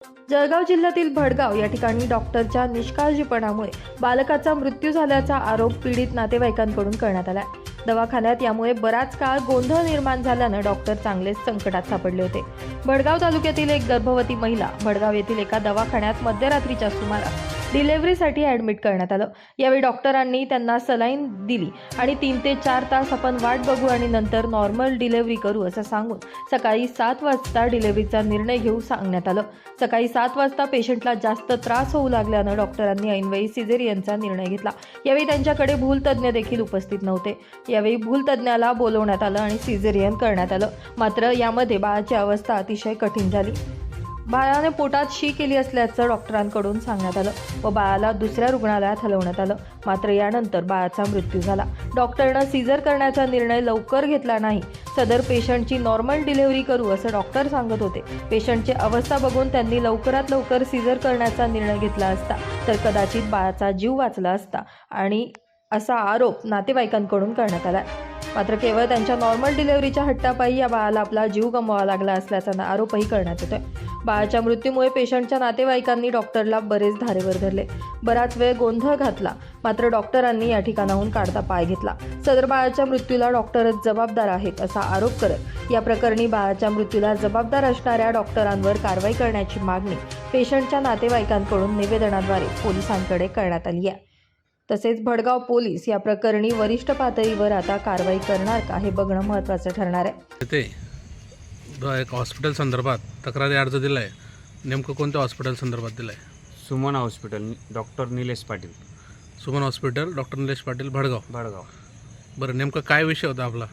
जळगाव जिल्ह्यातील भडगाव या ठिकाणी डॉक्टरच्या निष्काळजीपणामुळे बालकाचा मृत्यू झाल्याचा आरोप पीडित नातेवाईकांकडून करण्यात आला. दवाखान्यात यामुळे बराच काळ गोंधळ निर्माण झाल्यानं डॉक्टर चांगलेच संकटात सापडले होते. भडगाव तालुक्यातील एक गर्भवती महिला भडगाव येथील एका दवाखान्यात मध्यरात्रीच्या सुमारास डिलिव्हरीसाठी ॲडमिट करण्यात आलं. यावेळी डॉक्टरांनी त्यांना सलाईन दिली आणि 3 ते 4 तास आपण वाट बघू आणि नंतर नॉर्मल डिलिव्हरी करू असं सांगून सकाळी 7 वाजता डिलिव्हरीचा निर्णय घेऊ सांगण्यात आलं. सकाळी 7 वाजता पेशंटला जास्त त्रास होऊ लागल्यानं डॉक्टरांनी ऐनवेळी सिझेरियनचा निर्णय घेतला. यावेळी त्यांच्याकडे भूलतज्ञ देखील उपस्थित नव्हते. यावेळी भूलतज्ञाला बोलवण्यात आलं आणि सिझेरियन करण्यात आलं. मात्र यामध्ये बाळाची अवस्था अतिशय कठीण झाली. बाळाने पोटात शी केली असल्याचं डॉक्टरांकडून सांगण्यात आलं व बाळाला दुसऱ्या रुग्णालयात हलवण्यात आलं. मात्र यानंतर बाळाचा मृत्यू झाला. डॉक्टरनं सीझर करण्याचा निर्णय लवकर घेतला नाही. सदर पेशंटची नॉर्मल डिलिव्हरी करू असं डॉक्टर सांगत होते. पेशंटची अवस्था बघून त्यांनी लवकरात लवकर सीझर करण्याचा निर्णय घेतला असता तर कदाचित बाळाचा जीव वाचला असता आणि असा आरोप नातेवाईकांकडून करण्यात आला. मात्र केवळ त्यांच्या नॉर्मल डिलिव्हरीच्या हट्टापायी या बाळाला आपला जीव गमवावा लागला असल्याचा आरोपही करण्यात येतोय. बाळाच्या मृत्यूमुळे पेशंटच्या नातेवाईकांनी डॉक्टरला बरेच धारेवर धरले. बराच वेळ गोंधळ घातला. मात्र डॉक्टरांनी या ठिकाणाहून काढता पाय घेतला. सदर बाळाच्या मृत्यूला डॉक्टरच जबाबदार आहेत असा आरोप करत या प्रकरणी बाळाच्या मृत्यूला जबाबदार असणाऱ्या डॉक्टरांवर कारवाई करण्याची मागणी पेशंटच्या नातेवाईकांकडून निवेदनाद्वारे पोलिसांकडे करण्यात आली आहे. तसेच भडगाव पोलीस या प्रकरणी वरिष्ठ पातळीवर आता कारवाई करणार का हे बघणं महत्त्वाचं ठरणार आहे. ते एक हॉस्पिटल संदर्भात तक्रारी अर्ज दिला आहे. नेमकं कोणत्या हॉस्पिटल संदर्भात दिला आहे? Suman hospital, doctor Nilesh Patil. Suman hospital, doctor Nilesh Patil, Bhadgaon. Bhadgaon. बरं, नेमकं काय विषय होता आपला?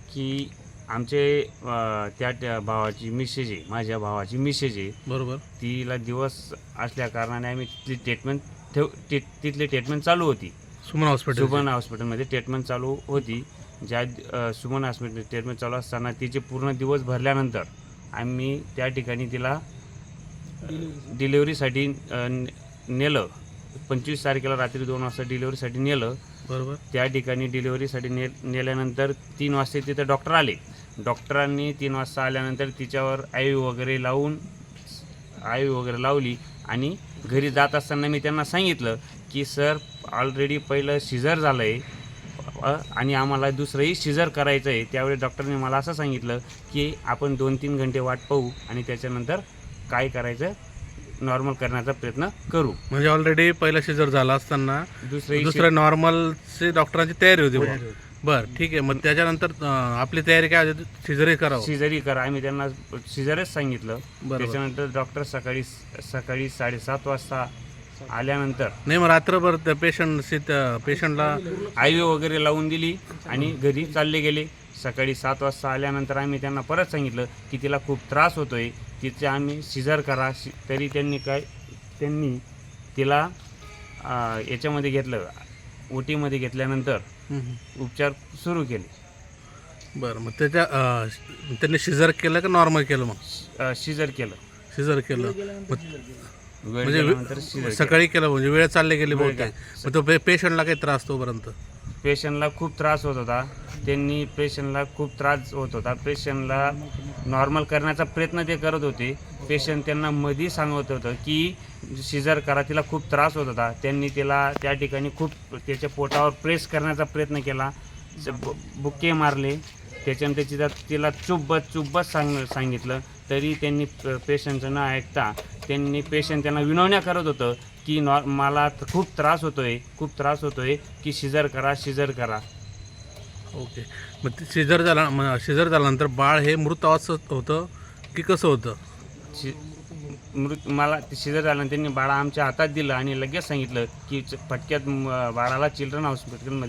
की आमचे त्या भावाची मिसेज आहे, माझ्या भावाची मिसेज आहे. बरोबर. तिला दिवस असल्या कारणाने आम्ही तिथली ट्रीटमेंट चालू होती. सुमन हॉस्पिटलमध्ये ट्रीटमेंट चालू होती. ज्या सुमन हॉस्पिटल ट्रीटमेंट चालू असताना तिचे पूर्ण दिवस भरल्यानंतर आम्ही त्या ठिकाणी तिला डिलिव्हरीसाठी नेलं. 25 तारखेला रात्री 2 वाजता डिलिव्हरीसाठी नेलं. बरोबर. त्या ठिकाणी डिलिव्हरीसाठी नेल्यानंतर 3 वाजता तिथे डॉक्टर आले. डॉक्टरांनी 3 वाजता आल्यानंतर तिच्यावर आय वगैरे लावली आणि घरी जात असताना मी त्यांना सांगितलं की सर, ऑलरेडी पहिलं सिझर झालं आहे आणि आम्हाला दुसरंही सिझर करायचं आहे. त्यावेळी डॉक्टरने मला असं सांगितलं की आपण 2-3 घंटे वाट पाहू आणि त्याच्यानंतर काय करायचं नॉर्मल करण्याचा प्रयत्न करू. म्हणजे ऑलरेडी पहिला सिझर झाला असताना दुसरं नॉर्मलची डॉक्टरांची तयारी होती. बरं, ठीक आहे. मग त्याच्यानंतर आपली तयारी काय होती? सिझरही करावं. सिझरही करा. आम्ही त्यांना सिझरच सांगितलं. त्याच्यानंतर डॉक्टर सकाळी 7:30 वाजता आल्यानंतर नाही, मग रात्रभर त्या पेशंटला आय वगैरे लावून दिली आणि घरी चालले गेले. सकाळी 7 वाजता आल्यानंतर आम्ही त्यांना परत सांगितलं की तिला खूप त्रास होतोय, तिचे आम्ही सिझर करा. तरी त्यांनी तिला याच्यामध्ये घेतलं, ओटीमध्ये घेतल्यानंतर उपचार सुरू केले. बरं, मग त्यांनी सिझर केलं का नॉर्मल केलं? मग सिझर केलं. म्हणजे सकाळी केलं, म्हणजे वेळ चालले गेली बहुतेक. मग तो पेशंटला काही त्रास तोपर्यंत? पेशंटला खूप त्रास होत होता. पेशंटला नॉर्मल करण्याचा प्रयत्न ते करत होते. पेशंट त्यांना मध्ये सांगत होतं की सिझर करा, तिला खूप त्रास होत होता. त्यांनी तिला त्या ठिकाणी खूप त्याच्या पोटावर प्रेस करण्याचा प्रयत्न केला, बुक्के मारले. त्याच्यानंतर तिला चुब्बत सांगितलं. तरी त्यांनी पेशंटचं न ऐकता पेशंट त्यांना विनवण्या करत होतं की मला खूप त्रास होतोय की सिझर करा. ओके. मग सिझर झाल्यानंतर बाळ हे मृत अवस्थेत होतं की कसं होतं? मला सिझर झाल्यानंतर त्यांनी बाळा आमच्या हातात दिलं आणि लगेच सांगितलं की फटक्यात बाळाला चिल्ड्रन हॉस्पिटल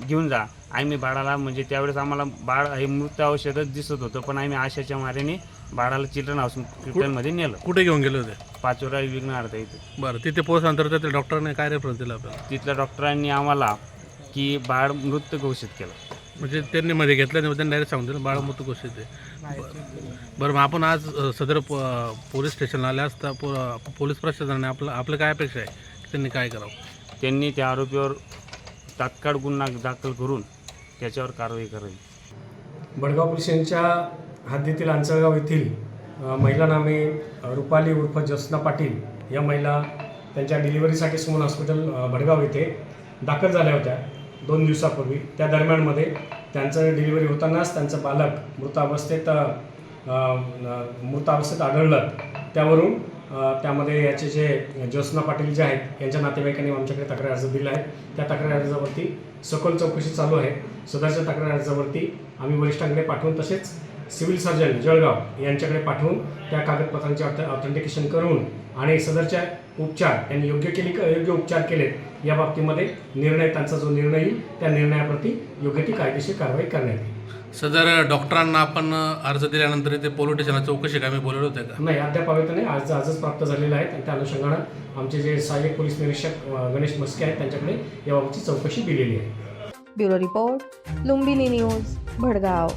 घेऊन जा. आम्ही बाळाला, म्हणजे त्यावेळेस आम्हाला बाळ हे मृत अवस्थेतच दिसत होतं, पण आम्ही आशाच्या मार्याने बाळाला चिल्ड्रन हॉस्पिटलमध्ये नेलं. कुठे घेऊन गेले होते? पाचोरा विघ्नहर्ता इथे. बरं, तिथे पोहोचल्यानंतर त्या डॉक्टरांनी काय रेफरन्स दिला आपल्याला? तिथल्या डॉक्टरांनी आम्हाला की बाळ मृत घोषित केलं. म्हणजे त्यांनी मध्ये घेतलं नाही, त्यांनी डायरेक्ट सांगून दिलं बाळ मृत घोषित आहे. बरं, मग आपण आज सदर पोलीस स्टेशनला आले असता पोलीस प्रशासनाने आपलं काय अपेक्षा आहे की त्यांनी काय करावं? त्यांनी त्या आरोपीवर तात्काळ गुन्हा दाखल करून त्याच्यावर कारवाई करावी. भडगाव पोलिसांच्या हद्दीतील अंचळगाव येथील महिला नामे रुपाली उर्फ ज्योत्स्ना पाटील या महिला त्यांच्या डिलिव्हरीसाठी सुमन हॉस्पिटल भडगाव येथे दाखल झाल्या होत्या 2 दिवसापूर्वी. त्या दरम्यानमध्ये त्यांचं डिलिव्हरी होतानाच त्यांचं बालक मृतावस्थेत आढळलं. त्यावरून त्यामध्ये याचे जे ज्योत्स्ना पाटील जे आहेत यांच्या नातेवाईकांनी आमच्याकडे तक्रार अर्ज दिला आहे. त्या तक्रार अर्जावरती सखोल चौकशी चालू आहे. सदरच्या तक्रार अर्जावरती आम्ही वरिष्ठांकडे पाठवून तसेच सिव्हिल सर्जन जळगाव यांच्याकडे पाठवून त्या कागदपत्रांचे ऑथेंटिकेशन करून आणि सदरच्या उपचार त्यांनी योग्य उपचार केलेत या बाबतीमध्ये त्यांचा जो निर्णय येईल त्या निर्णयाप्रती योग्य ती कायदेशीर कारवाई करण्यात येईल. सदर डॉक्टरांना आपण अर्ज दिल्यानंतर ते पोलीस स्टेशनला चौकशी काय बोलवलं होते का? नाही, अद्याप नाही. आजच प्राप्त झालेलं आहे आणि त्या अनुषंगानं आमचे जे सहाय्यक पोलीस निरीक्षक गणेश मस्के आहेत त्यांच्याकडे याबाबतची चौकशी दिलेली आहे. Bureau report, Lumbini news, Bhadgaon.